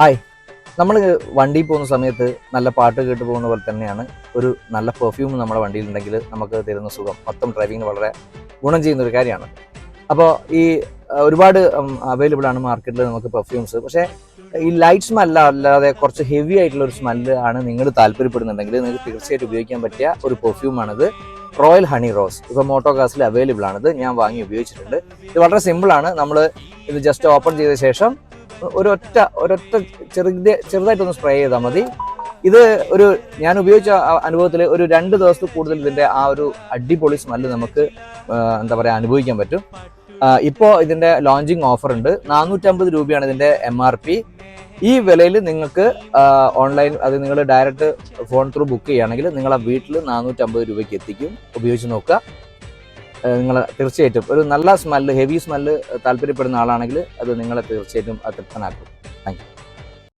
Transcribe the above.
Hi, നമ്മൾ വണ്ടിയിൽ പോകുന്ന സമയത്ത് നല്ല പാട്ട് കേട്ട് പോകുന്ന പോലെ തന്നെയാണ് ഒരു നല്ല പെർഫ്യൂം നമ്മുടെ വണ്ടിയിലുണ്ടെങ്കിൽ നമുക്ക് തരുന്ന സുഖം മൊത്തം ഡ്രൈവിങ്ങിന് വളരെ ഗുണം ചെയ്യുന്ന ഒരു കാര്യമാണ്. അപ്പോൾ ഈ ഒരുപാട് അവൈലബിൾ ആണ് മാർക്കറ്റിൽ നമുക്ക് പെർഫ്യൂംസ്. പക്ഷേ ഈ ലൈറ്റ് സ്മെല്ല അല്ലാതെ കുറച്ച് ഹെവി ആയിട്ടുള്ള ഒരു സ്മെല്ല് ആണ് നിങ്ങൾ താല്പര്യപ്പെടുന്നുണ്ടെങ്കിൽ നിങ്ങൾക്ക് തീർച്ചയായിട്ടും ഉപയോഗിക്കാൻ പറ്റിയ ഒരു പെർഫ്യൂമാണിത്. റോയൽ ഹണി റോസ്. ഇപ്പോൾ മോട്ടോഗാസിൽ അവൈലബിൾ ആണിത്. ഞാൻ വാങ്ങി ഉപയോഗിച്ചിട്ടുണ്ട്. ഇത് വളരെ സിമ്പിളാണ്. നമ്മൾ ഇത് ജസ്റ്റ് ഓപ്പൺ ചെയ്ത ശേഷം ഒരൊറ്റ ചെറുതായിട്ടൊന്ന് സ്പ്രേ ചെയ്താൽ മതി. ഇത് ഞാൻ ഉപയോഗിച്ച അനുഭവത്തിൽ ഒരു 2 ദിവസത്തിൽ കൂടുതൽ ഇതിൻ്റെ ആ ഒരു അടിപൊളി സ്മെല്ല് നമുക്ക് എന്താ പറയുക അനുഭവിക്കാൻ പറ്റും. ഇപ്പോൾ ഇതിൻ്റെ ലോഞ്ചിങ് ഓഫർ ഉണ്ട്. 450 രൂപയാണ് ഇതിൻ്റെ MRP. ഈ വിലയിൽ നിങ്ങൾക്ക് ഓൺലൈൻ അത് നിങ്ങൾ ഡയറക്റ്റ് ഫോൺ ത്രൂ ബുക്ക് ചെയ്യുകയാണെങ്കിൽ നിങ്ങളെ വീട്ടിൽ 450 രൂപയ്ക്ക് എത്തിക്കും. ഉപയോഗിച്ച് നോക്കുക. നിങ്ങൾ തീർച്ചയായിട്ടും ഒരു നല്ല സ്മെല്ല്, ഹെവി സ്മെല്ല് താല്പര്യപ്പെടുന്ന ആളാണെങ്കിൽ അത് നിങ്ങളെ തീർച്ചയായിട്ടും തൃപ്തനാക്കും. Thank you.